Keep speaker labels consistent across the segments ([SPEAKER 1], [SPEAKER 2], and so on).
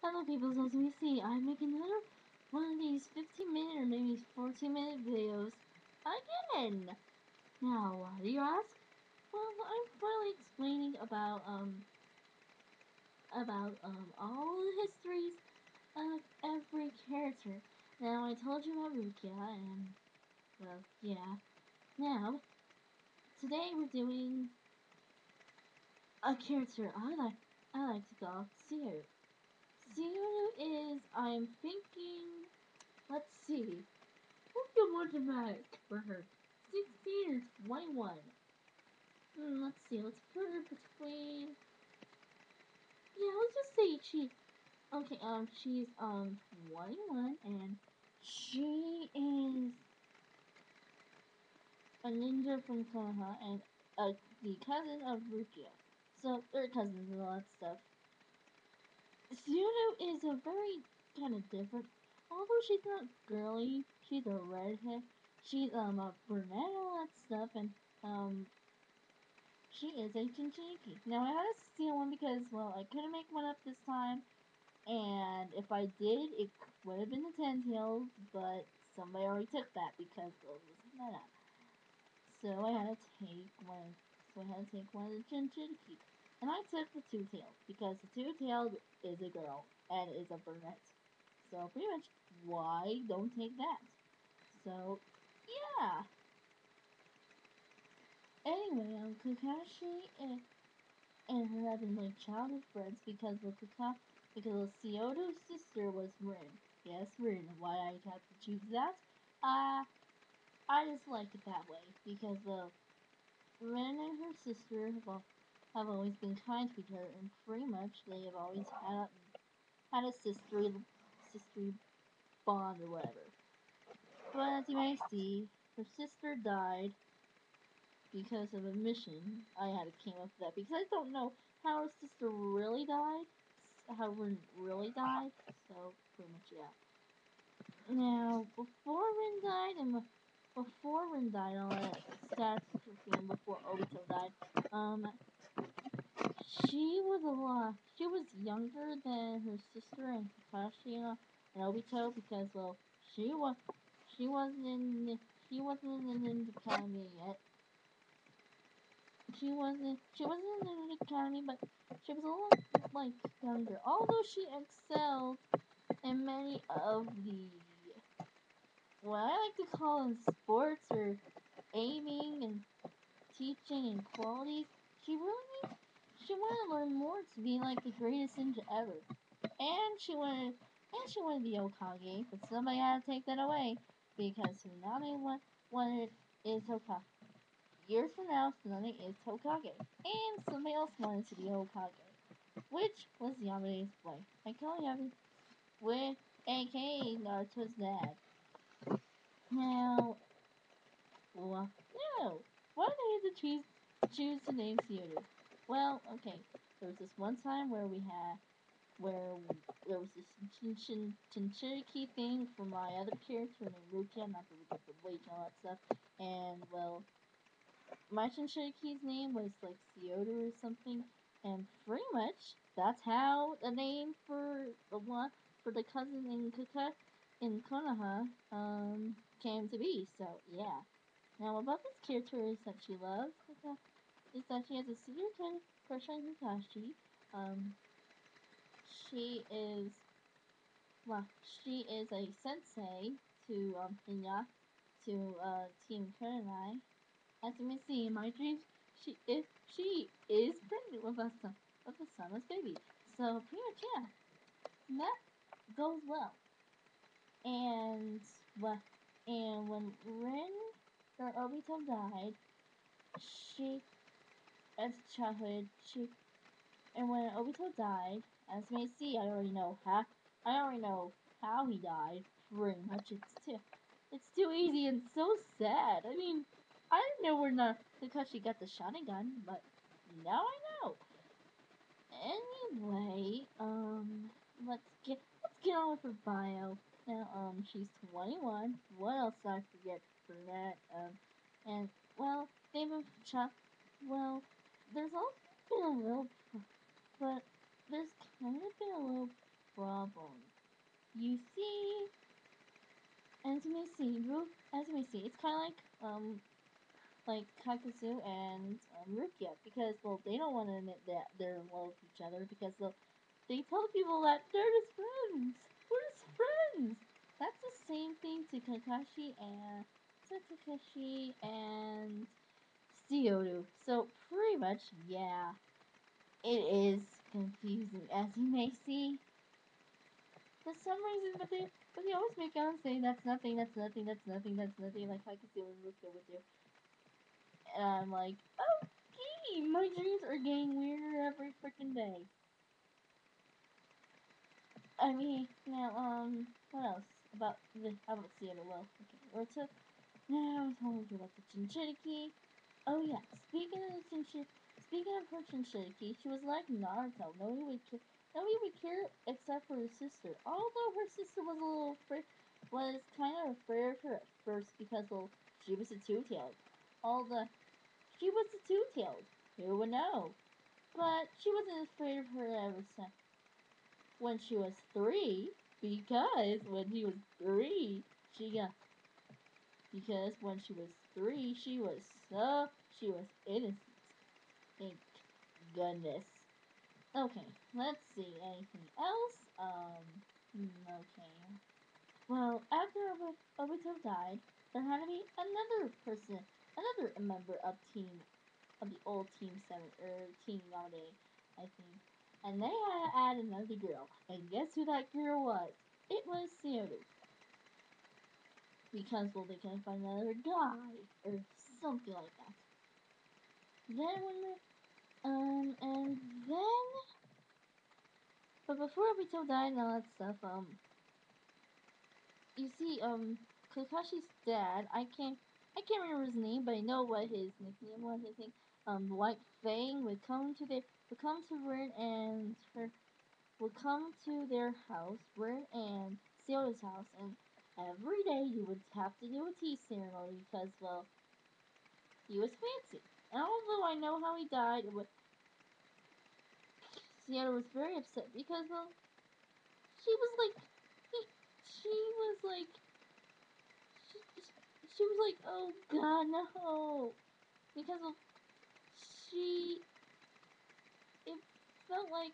[SPEAKER 1] Hello people, so as we see, I'm making another one of these 15-minute or maybe 14-minute videos again. Now, why do you ask? Well, I'm finally explaining about all the histories of every character. Now, I told you about Rukia, and well, yeah. Now, today we're doing a character I like to call Syodo. Syodo is, I'm thinking, let's see. Let's get more dramatic for her. 16 or 21. Let's see. Let's put her between. Yeah, let's just say she. Okay. She's 21 and she is a ninja from Konoha and the cousin of Rukia. So they're cousins and all that stuff. Syodo is a very kind of different. Although she's not girly, she's a redhead. She's a brunette and all that stuff, and she is a Chinchiki. Now I had to steal one because, well, I couldn't make one up this time, and if I did, it would have been the Ten Tails, but somebody already took that because it was meta. So I had to take one. So I had to take one of the Chinchiki, and I took the Two Tails because the Two Tails is a girl and is a brunette. So pretty much, why don't take that? So yeah. Anyway, Kakashi and her have been like childhood friends because Syodo's sister was Rin. Yes, Rin. Why I had to choose that? Uh, I just like it that way because Rin and her sister have always been kind to each other, and pretty much they have always had a sisterly bond or whatever. But as you may see, her sister died because of a mission. I had to came up with that because I don't know how her sister really died, how Rin really died. So pretty much yeah. Now before Rin died, all that stats and before Obito died, she was younger than her sister and Kakashi and Obito because well she was she wasn't in she wasn't in the Ninja Academy yet. She wasn't in the academy, but she was a little like younger. Although she excelled in many of the what I like to call in sports or aiming and teaching and qualities, she wanted to learn more to be like the greatest ninja ever. And she wanted to be Hokage, but somebody had to take that away because Tsunade wanted is Hokage. Years from now, Tsunade is Hokage, and somebody else wanted to be Hokage, which was Yamade's boy. I call Yamade with aka Naruto's dad. Now, well, no, why did I have to choose to name Syodo? Well, okay, there was this one time where there was this Chinchuriki thing for my other character named Rukia, not the Bleach and all that stuff, and well, my Shinshiriki's name was like Syodo or something, and pretty much that's how the name for the cousin in Konoha came to be. So yeah. Now about this character is that she loves is that she has a secret crush on Kakashi. Um, she is she is a sensei to to Team Kurenai. As you may see in my dreams, she is pregnant with a sonless baby. So pretty much yeah, that goes well. And what and when Rin or Obito died, she as childhood she and when Obito died, as you may see, I already know how he died. Pretty much, it's too easy and so sad. I mean, I didn't know where Kakashi got the Sharingan, but now I know. Anyway, let's get on with her bio. Now, she's 21. What else did I forget for that? And well, they've been well, there's also been a little, but there's kind of been a little you see, as you may see, it's kind of like Kakazu and Rukia, because well, they don't want to admit that they're in love with each other because they tell people that they're just friends. We're just friends. That's the same thing to Kakashi and Syodo. So pretty much, yeah, it is confusing, as you may see. For some reason, but they always make out and say that's nothing, that's nothing, that's nothing, that's nothing, like Kakashi and Rukia would do. And I'm like, okay, my dreams are getting weirder every freaking day. I mean, now, what else how about Seattle? Well, okay, we're to, now I told you about the Chinchuriki. Oh yeah, speaking of her Chinchuriki, she was like Naruto. Nobody would care except for her sister. Although her sister was a little was kind of afraid of her at first because, well, she was a two-tailed. She was a two-tailed. Who would know? But she wasn't afraid of her ever since when she was 3, because when she was 3, she got because when she was 3, she was innocent. Thank goodness. Okay, let's see anything else. Okay. Well, after Obito died, there had to be another member of the old Team 7 or Team Yamade, I think. And they had to add another girl. And guess who that girl was? It was Syodo. Because, well, they couldn't find another guy or something like that. Then and then, but before Obito died and all that stuff, you see, Kakashi's dad, I can't remember his name, but I know what his nickname was. I think, White Fang would come to Rin and her would come to their house, Rin and Seo's house, and every day he would have to do a tea ceremony because, well, he was fancy. And although I know how he died, Seattle was very upset because, well, she was like, he, she was like, she, she was like, oh god, no, because of she, it felt like,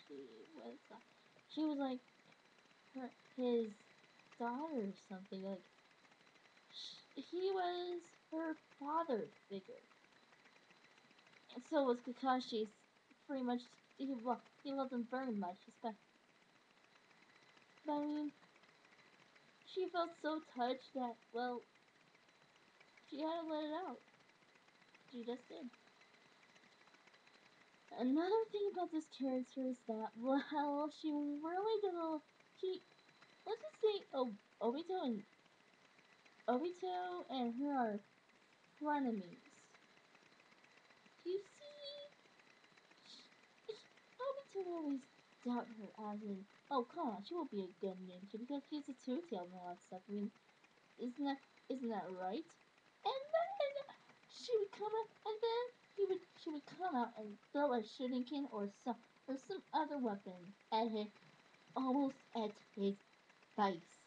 [SPEAKER 1] she was, she was like his daughter or something, like, he was her father figure, and so was Kakashi's. Pretty much, he loved him very much, but I mean, she felt so touched that, well, she had to let it out. She just did. Another thing about this character is that, well, she really didn't. She, let's just say, Obito and her are frenemies. You see, Obito always doubt her as in, oh come on, she will be a good ninja because she's a two-tailed and all that stuff. I mean, isn't that isn't that right? And then she would come out, and then she would come out and throw a shuriken or some other weapon at him, almost at his face.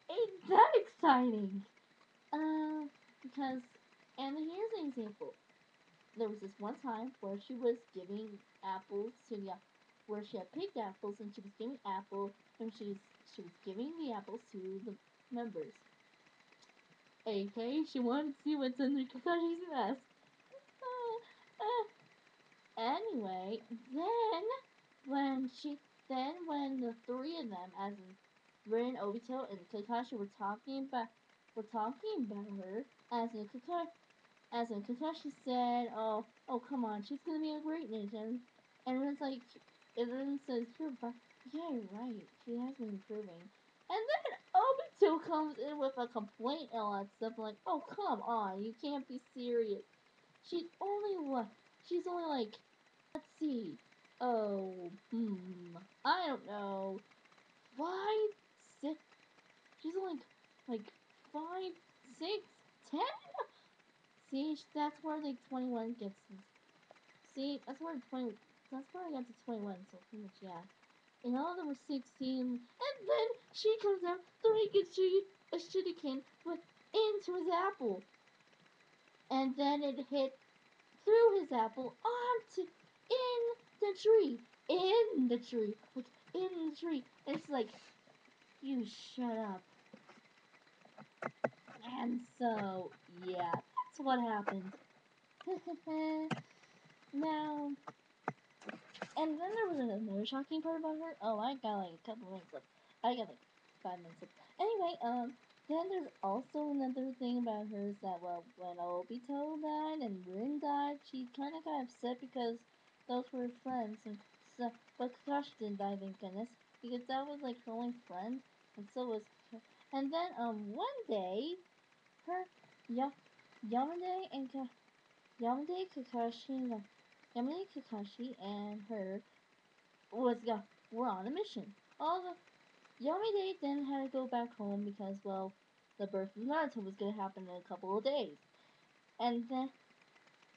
[SPEAKER 1] Ain't that exciting? Because, and here's an example. There was this one time where she was giving apples to the, where she had picked apples and she was giving she was giving the apples to the members. Okay, she wanted to see what's under Kakashi's mask. Anyway, when the three of them, as in Rin, Obito, and Kakashi, were talking about her, as in Kakashi said, oh, come on, she's gonna be a great ninja, and Rin's like, and Rin says, yeah, you're right, she has been improving, and then Obito comes in with a complaint and all that stuff, like, oh, come on, you can't be serious. She's only what? She's only like, let's see. Oh, I don't know. 5, 6. She's only like 5, 6, 10. See, that's where the 21 gets. See, that's where I got to 21. So pretty much, yeah. and all of them were 16. And then she comes out throwing a shuriken into his apple. And then it hit through his apple onto in the tree. In the tree. Like, in the tree. And it's like, you shut up. And so, yeah, that's what happened. Now, and then there was another shocking part about her. Oh, I got like a couple minutes left. I got like 5 minutes left. Anyway, then there's also another thing about her is that, well, when Obito died and Rin died, she kind of got upset because those were friends. And so, but Kakashi didn't die, thank goodness, because that was like her only friend, and so was her. And then, one day, her, Yamade and Yamade Kakashi, Yamade Kakashi and her was were on a mission. All the Yamade then had to go back home because, well, the birth of Naruto was gonna happen in a couple of days, and then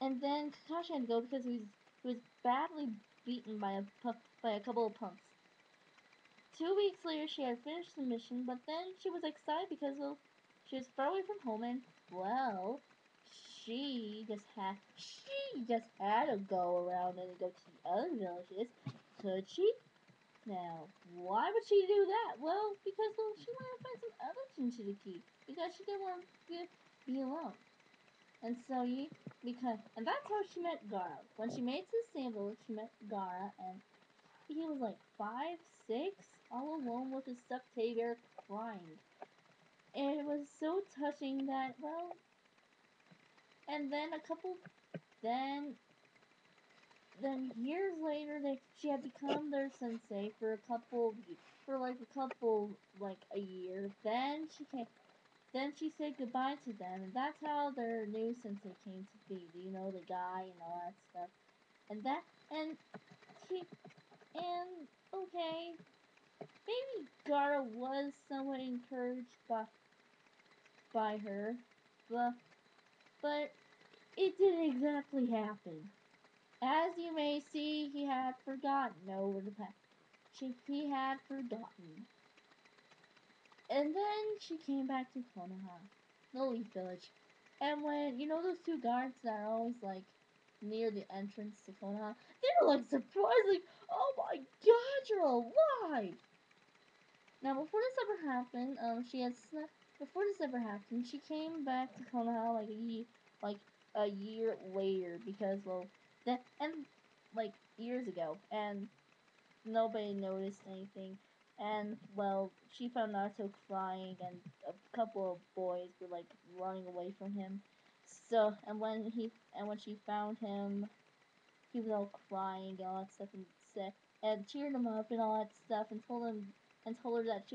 [SPEAKER 1] Kakashi had to go because he was badly beaten by a couple of punks. 2 weeks later, she had finished the mission, but then she was excited because, well, she was far away from home, and, well, she just had to go around and go to the other villages, could she? Now, why would she do that? Well, because, well, she wanted to find some other Jinchuriki, because she didn't want to be alone. And so and that's how she met Gara. When she made it to the same village, she met Gara, and he was like 5, 6, all alone with his stuffed teddy bear crying. And it was so touching that, well, and then then years later, she had become their sensei for like a year. Then she said goodbye to them, and that's how their new sensei came to be. Do you know, the guy and all that stuff? And that, and he, and okay, maybe Gara was somewhat encouraged by her, but but it didn't exactly happen. As you may see, he had forgotten over the past. He had forgotten. And then she came back to Konoha, the Leaf Village. And when, you know those two guards that are always, like, near the entrance to Konoha, they were, like, surprised, like, oh my god, you're alive! Now, before this ever happened, before this ever happened, she came back to Konoha, like a year later, because, well, like, years ago, and nobody noticed anything. And, well, she found Naruto crying, and a couple of boys were, like, running away from him. So, when she found him, he was all crying and all that stuff, and said, and cheered him up and all that stuff, and told her that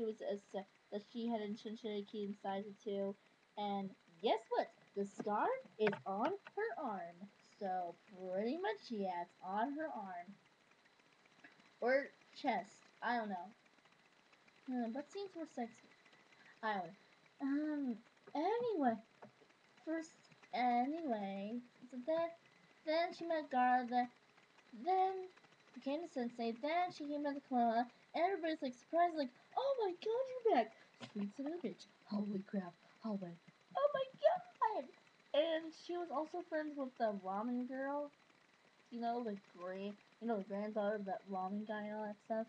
[SPEAKER 1] that she had a Shinshiriki inside her too. And guess what? The scar is on her arm. So pretty much, yeah, it's on her arm or chest. I don't know. But seems more sexy. I don't know. Anyway, first, anyway, so then she met Gara. Then became a sensei. Then she came out of the Konoha, and everybody's like surprised, like, "Oh my god, you're back, sweet son of a bitch! Holy crap! Holy, oh my god!" And she was also friends with the ramen girl. The granddaughter of that ramen guy and all that stuff.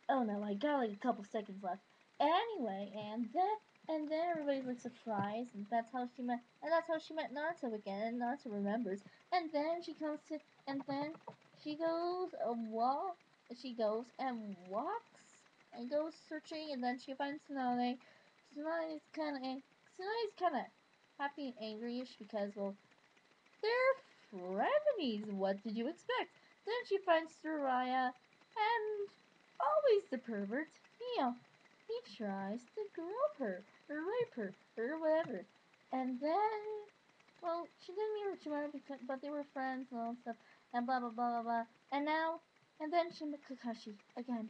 [SPEAKER 1] Oh no, I got like a couple seconds left. Anyway, and then everybody's like surprised, and that's how she met Naruto again, and Naruto remembers. And then and then she goes she goes and walks and goes searching, and then she finds Tsunade. Tsunade's kind of Tsunade's kind of happy and angry-ish because, well, they're frenemies. What did you expect? Then she finds Soraya, and always the pervert. He tries to grope her, or rape her, or whatever. And then, well, she didn't mean Orochimaru, but they were friends and all that stuff, and blah blah blah blah blah. And then she met Kakashi again.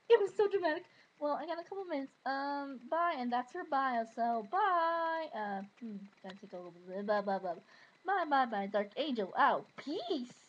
[SPEAKER 1] It was so dramatic. Well, I got a couple minutes. Bye, and that's her bio. So bye. Gotta take a little bit. Bye, bye, bye, bye, bye, bye. Dark Angel out. Peace.